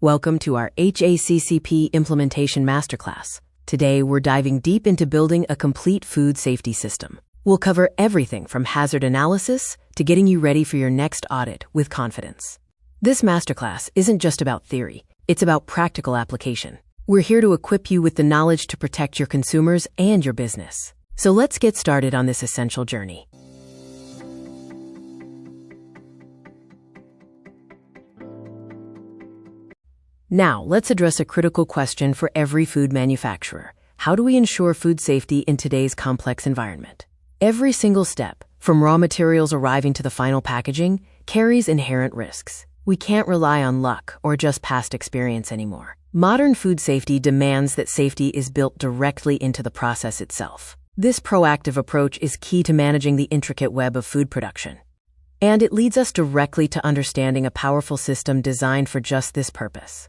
Welcome to our HACCP Implementation Masterclass. Today, we're diving deep into building a complete food safety system. We'll cover everything from hazard analysis to getting you ready for your next audit with confidence. This masterclass isn't just about theory, it's about practical application. We're here to equip you with the knowledge to protect your consumers and your business. So let's get started on this essential journey. Now, let's address a critical question for every food manufacturer. How do we ensure food safety in today's complex environment? Every single step, from raw materials arriving to the final packaging, carries inherent risks. We can't rely on luck or just past experience anymore. Modern food safety demands that safety is built directly into the process itself. This proactive approach is key to managing the intricate web of food production. And it leads us directly to understanding a powerful system designed for just this purpose.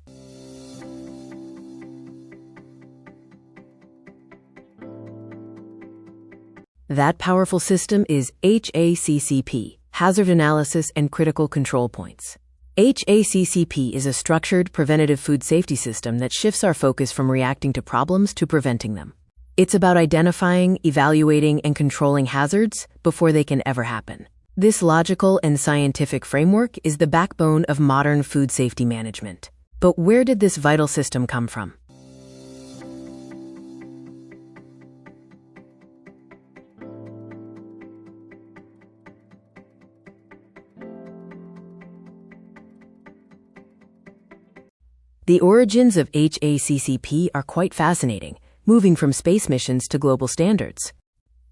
That powerful system is HACCP, Hazard Analysis and Critical Control Points. HACCP is a structured, preventative food safety system that shifts our focus from reacting to problems to preventing them. It's about identifying, evaluating, and controlling hazards before they can ever happen. This logical and scientific framework is the backbone of modern food safety management. But where did this vital system come from? The origins of HACCP are quite fascinating, moving from space missions to global standards.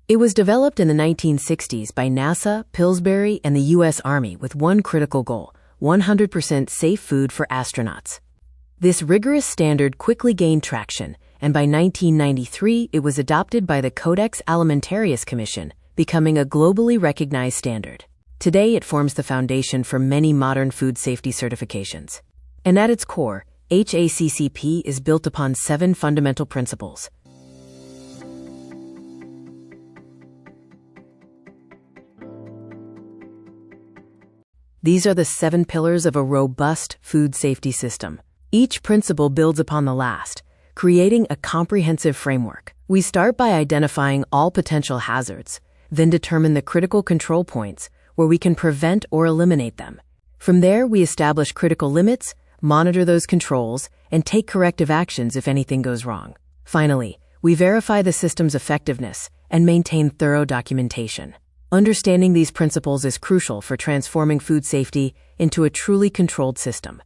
It was developed in the 1960s by NASA, Pillsbury, and the U.S. Army with one critical goal: 100% safe food for astronauts. This rigorous standard quickly gained traction, and by 1993 it was adopted by the Codex Alimentarius Commission, becoming a globally recognized standard. Today it forms the foundation for many modern food safety certifications. And at its core, HACCP is built upon 7 fundamental principles. These are the 7 pillars of a robust food safety system. Each principle builds upon the last, creating a comprehensive framework. We start by identifying all potential hazards, then determine the critical control points where we can prevent or eliminate them. From there, we establish critical limits, monitor those controls, and take corrective actions if anything goes wrong. Finally, we verify the system's effectiveness and maintain thorough documentation. Understanding these principles is crucial for transforming food safety into a truly controlled system.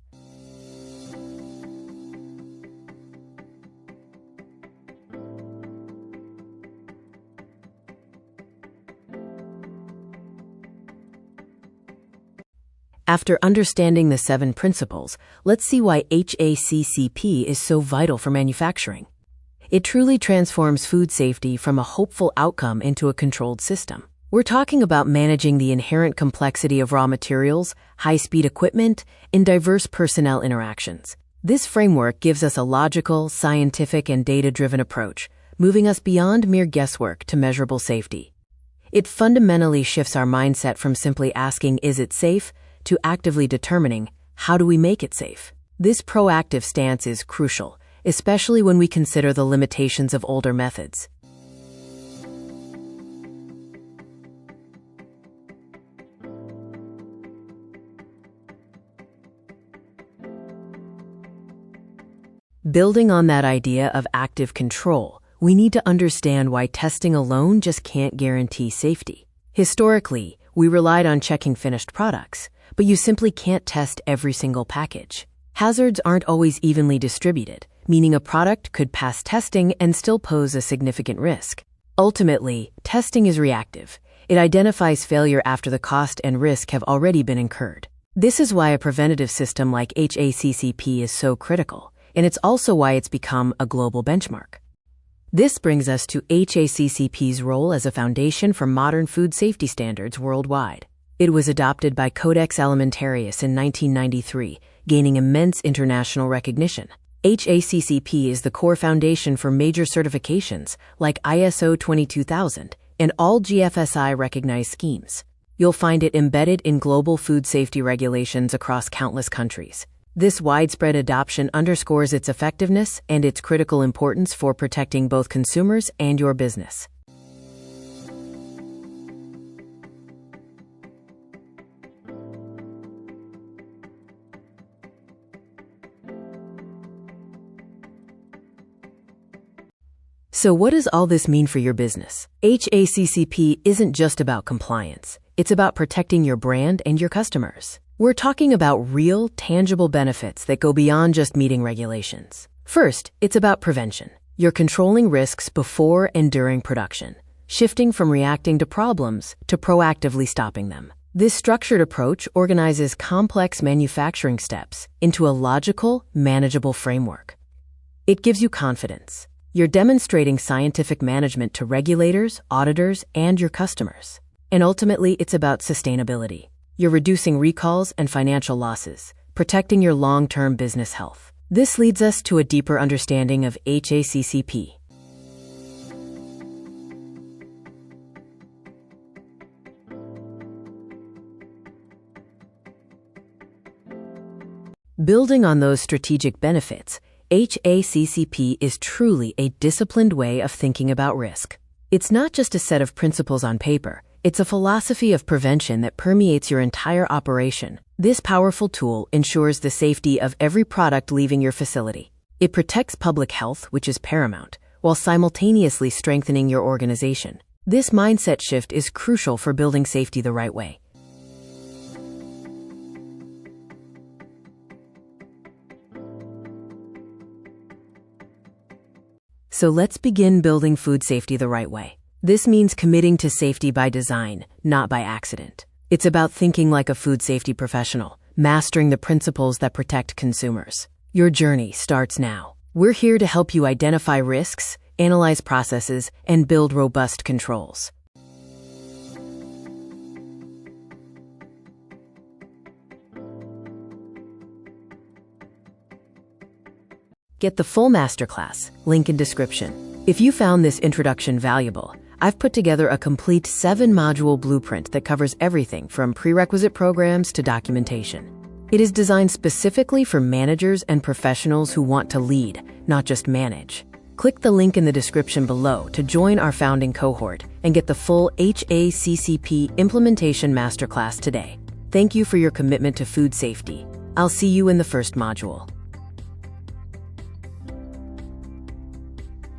After understanding the 7 principles, let's see why HACCP is so vital for manufacturing. It truly transforms food safety from a hopeful outcome into a controlled system. We're talking about managing the inherent complexity of raw materials, high-speed equipment, and diverse personnel interactions. This framework gives us a logical, scientific, and data-driven approach, moving us beyond mere guesswork to measurable safety. It fundamentally shifts our mindset from simply asking, "Is it safe?" to actively determining, "How do we make it safe?" This proactive stance is crucial, especially when we consider the limitations of older methods. Building on that idea of active control, we need to understand why testing alone just can't guarantee safety. Historically, we relied on checking finished products, but you simply can't test every single package. Hazards aren't always evenly distributed, meaning a product could pass testing and still pose a significant risk. Ultimately, testing is reactive. It identifies failure after the cost and risk have already been incurred. This is why a preventative system like HACCP is so critical, and it's also why it's become a global benchmark. This brings us to HACCP's role as a foundation for modern food safety standards worldwide. It was adopted by Codex Alimentarius in 1993, gaining immense international recognition. HACCP is the core foundation for major certifications like ISO 22000 and all GFSI-recognized schemes. You'll find it embedded in global food safety regulations across countless countries. This widespread adoption underscores its effectiveness and its critical importance for protecting both consumers and your business. So what does all this mean for your business? HACCP isn't just about compliance. It's about protecting your brand and your customers. We're talking about real, tangible benefits that go beyond just meeting regulations. First, it's about prevention. You're controlling risks before and during production, shifting from reacting to problems to proactively stopping them. This structured approach organizes complex manufacturing steps into a logical, manageable framework. It gives you confidence. You're demonstrating scientific management to regulators, auditors, and your customers. And ultimately, it's about sustainability. You're reducing recalls and financial losses, protecting your long-term business health. This leads us to a deeper understanding of HACCP. Building on those strategic benefits, HACCP is truly a disciplined way of thinking about risk. It's not just a set of principles on paper, it's a philosophy of prevention that permeates your entire operation. This powerful tool ensures the safety of every product leaving your facility. It protects public health, which is paramount, while simultaneously strengthening your organization. This mindset shift is crucial for building safety the right way. So let's begin building food safety the right way. This means committing to safety by design, not by accident. It's about thinking like a food safety professional, mastering the principles that protect consumers. Your journey starts now. We're here to help you identify risks, analyze processes, and build robust controls. Get the full masterclass, link in description. If you found this introduction valuable, I've put together a complete 7-module blueprint that covers everything from prerequisite programs to documentation. It is designed specifically for managers and professionals who want to lead, not just manage. Click the link in the description below to join our founding cohort and get the full HACCP Implementation Masterclass today. Thank you for your commitment to food safety. I'll see you in the first module.